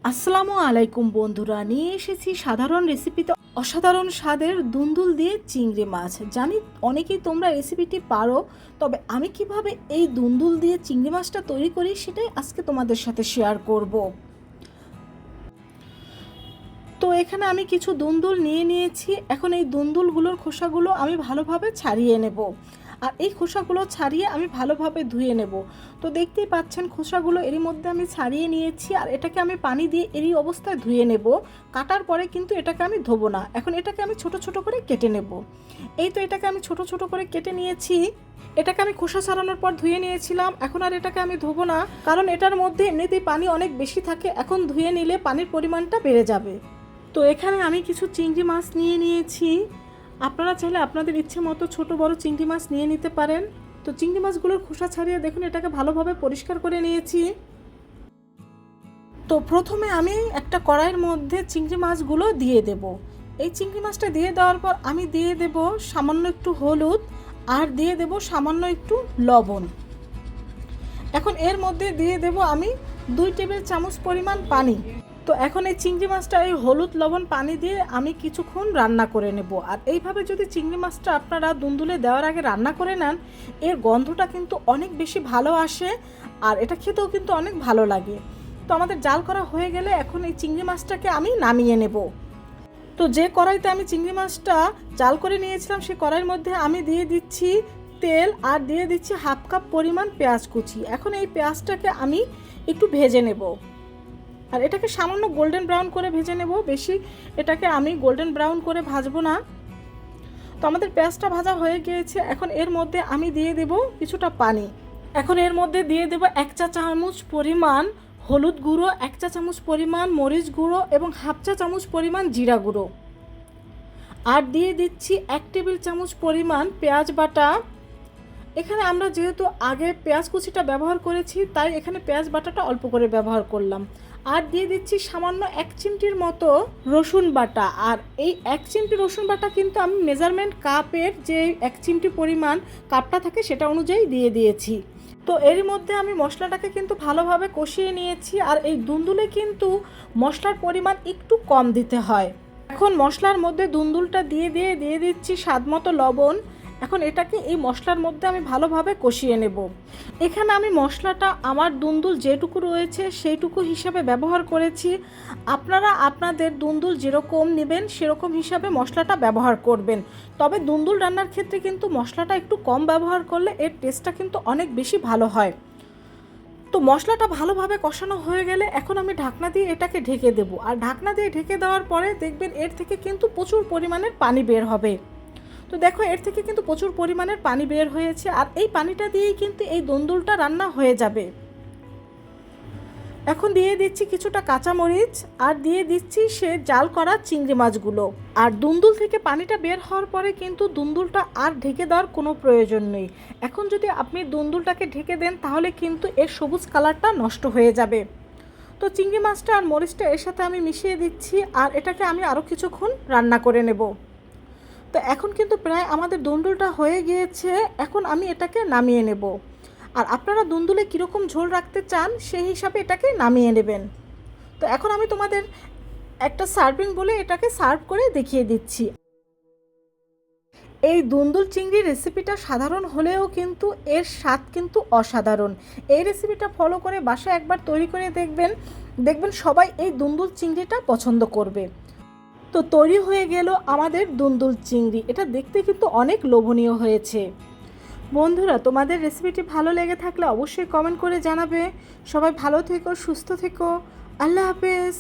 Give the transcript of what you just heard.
আসসালামু আলাইকুম বন্ধুরা, নিয়ে এসেছি সাধারণ রেসিপিতে অসাধারণ স্বাদের দুন্দুল দিয়ে চিংড়ি মাছ। জানি অনেকেই তোমরা রেসিপিটি পারো, তবে আমি কিভাবে এই দুন্দুল দিয়ে চিংড়ি মাছটা তৈরি করি সেটাই আজকে তোমাদের সাথে শেয়ার করব। তো এখানে আমি কিছু দুন্দুল নিয়ে নিয়েছি। এখন এই দুন্দুলগুলোর খোসাগুলো আমি ভালোভাবে ছাড়িয়ে নেব, আর এই খোসাগুলো ছাড়িয়ে আমি ভালোভাবে ধুয়ে নেব। তো দেখতেই পাচ্ছেন খোসাগুলো এরই মধ্যে আমি ছাড়িয়ে নিয়েছি, আর এটাকে আমি পানি দিয়ে এরই অবস্থায় ধুয়ে নেব। কাটার পরে কিন্তু এটাকে আমি ধোবো না, এখন এটাকে আমি ছোট ছোট করে কেটে নেব। এই তো এটাকে আমি ছোট ছোট করে কেটে নিয়েছি। এটাকে আমি খোসা ছাড়ানোর পর ধুয়ে নিয়েছিলাম, এখন আর এটাকে আমি ধোবো না, কারণ এটার মধ্যে এমনিতেই পানি অনেক বেশি থাকে। এখন ধুয়ে নিলে পানির পরিমাণটা বেড়ে যাবে। তো এখানে আমি কিছু চিংড়ি মাছ নিয়ে নিয়েছি। আপনারা চাইলে আপনাদের ইচ্ছে মতো ছোট বড় চিংড়ি মাছ নিয়ে নিতে পারেন। তো চিংড়ি মাছগুলোর খোসা ছাড়িয়ে দেখুন এটাকে ভালোভাবে পরিষ্কার করে নিয়েছি। তো প্রথমে আমি একটা কড়াইয়ের মধ্যে চিংড়ি মাছগুলো দিয়ে দেব। এই চিংড়ি মাছটা দিয়ে দেওয়ার পর আমি দিয়ে দেব সামান্য একটু হলুদ, আর দিয়ে দেব সামান্য একটু লবণ। এখন এর মধ্যে দিয়ে দেব আমি 2 টেবিল চামচ পরিমাণ পানি। তো এখন এই চিংড়ি মাছটা এই হলুদ লবণ পানি দিয়ে আমি কিছুক্ষণ রান্না করে নেব। আর এইভাবে যদি চিংড়ি মাছটা আপনারা দুন্দুলে দেওয়ার আগে রান্না করে নেন, এর গন্ধটা কিন্তু অনেক বেশি ভালো আসে, আর এটা খেতেও কিন্তু অনেক ভালো লাগে। তো আমাদের জাল করা হয়ে গেলে এখন এই চিংড়ি মাছটাকে আমি নামিয়ে নেব। তো যে কড়াইতে আমি চিংড়ি মাছটা জাল করে নিয়েছিলাম সেই কড়াইয়ের মধ্যে আমি দিয়ে দিচ্ছি তেল, আর দিয়ে দিচ্ছি হাফ কাপ পরিমাণ পেঁয়াজ কুচি। এখন এই পেঁয়াজটাকে আমি একটু ভেজে নেব, আর এটাকে সামান্য গোল্ডেন ব্রাউন করে ভেজে নেব। বেশি এটাকে আমি গোল্ডেন ব্রাউন করে ভাজবো না। তো আমাদের পেঁয়াজটা ভাজা হয়ে গিয়েছে। এখন এর মধ্যে আমি দিয়ে দেব কিছুটা পানি। এখন এর মধ্যে দিয়ে দেব 1 চা চামচ পরিমাণ হলুদ গুঁড়ো, 1 চা চামচ পরিমাণ মরিচ গুঁড়ো এবং হাফ চা চামচ পরিমাণ জিরা গুঁড়ো, আর দিয়ে দিচ্ছি 1 টেবিল চামচ পরিমাণ পেঁয়াজ বাটা। এখানে আমরা যেহেতু আগে পেঁয়াজ কুচিটা ব্যবহার করেছি, তাই এখানে পেঁয়াজ বাটাটা অল্প করে ব্যবহার করলাম। আর দিয়ে দিচ্ছি সামান্য 1 চিমটির মতো রসুন বাটা। আর এই 1 চিমটি রসুন বাটা কিন্তু আমি মেজারমেন্ট কাপের যে 1 চিমটি পরিমাণ কাপটা থাকে সেটা অনুযায়ী দিয়ে দিয়েছি। তো এরই মধ্যে আমি মশলাটাকে কিন্তু ভালোভাবে কষিয়ে নিয়েছি। আর এই দুন্দুলে কিন্তু মশলার পরিমাণ একটু কম দিতে হয়। এখন মশলার মধ্যে দুন্দুলটা দিয়ে দিচ্ছি স্বাদ মতো লবণ। এখন এটাকে এই মশলার মধ্যে আমি ভালোভাবে কষিয়ে নেব। এখানে আমি মশলাটা আমার দুন্দুল যেটুকু রয়েছে সেইটুকু হিসাবে ব্যবহার করেছি। আপনারা আপনাদের দুন্দুল যেরকম নেবেন সেরকম হিসাবে মশলাটা ব্যবহার করবেন। তবে দুন্দুল রান্নার ক্ষেত্রে কিন্তু মশলাটা একটু কম ব্যবহার করলে এর টেস্টটা কিন্তু অনেক বেশি ভালো হয়। তো মশলাটা ভালোভাবে কষানো হয়ে গেলে এখন আমি ঢাকনা দিয়ে এটাকে ঢেকে দেব। আর ঢাকনা দিয়ে ঢেকে দেওয়ার পরে দেখবেন এর থেকে কিন্তু প্রচুর পরিমাণের পানি বের হবে। তো দেখো এর থেকে কিন্তু প্রচুর পরিমাণের পানি বের হয়েছে, আর এই পানিটা দিয়েই কিন্তু এই দুন্দুলটা রান্না হয়ে যাবে। এখন দিয়ে দিচ্ছি কিছুটা কাঁচামরিচ, আর দিয়ে দিচ্ছি সে জাল করা চিংড়ি মাছগুলো। আর দুন্দুল থেকে পানিটা বের হওয়ার পরে কিন্তু দুন্দুলটা আর ঢেকে দেওয়ার কোনো প্রয়োজন নেই। এখন যদি আপনি দুন্দুলটাকে ঢেকে দেন তাহলে কিন্তু এর সবুজ কালারটা নষ্ট হয়ে যাবে। তো চিংড়ি মাছটা আর মরিচটা এর সাথে আমি মিশিয়ে দিচ্ছি, আর এটাকে আমি আরও কিছুক্ষণ রান্না করে নেব। তো এখন কিন্তু প্রায় আমাদের দুন্দুলটা হয়ে গিয়েছে। এখন আমি এটাকে নামিয়ে নেব। আর আপনারা দুন্দুলে কীরকম ঝোল রাখতে চান সেই হিসাবে এটাকে নামিয়ে নেবেন। তো এখন আমি তোমাদের একটা সার্ভিং বলে এটাকে সার্ভ করে দেখিয়ে দিচ্ছি। এই দুন্দুল চিংড়ির রেসিপিটা সাধারণ হলেও কিন্তু এর স্বাদ কিন্তু অসাধারণ। এই রেসিপিটা ফলো করে বাসায় একবার তৈরি করে দেখবেন সবাই এই দুন্দুল চিংড়িটা পছন্দ করবে। তো তৈরি হয়ে গেল আমাদের দুন্দুল চিংড়ি। এটা দেখতে কিন্তু অনেক লোভনীয় হয়েছে। বন্ধুরা, তোমাদের রেসিপিটি ভালো লেগে থাকলে অবশ্যই কমেন্ট করে জানাবে। সবাই ভালো থেকো, সুস্থ থেকো। আল্লাহ হাফেজ।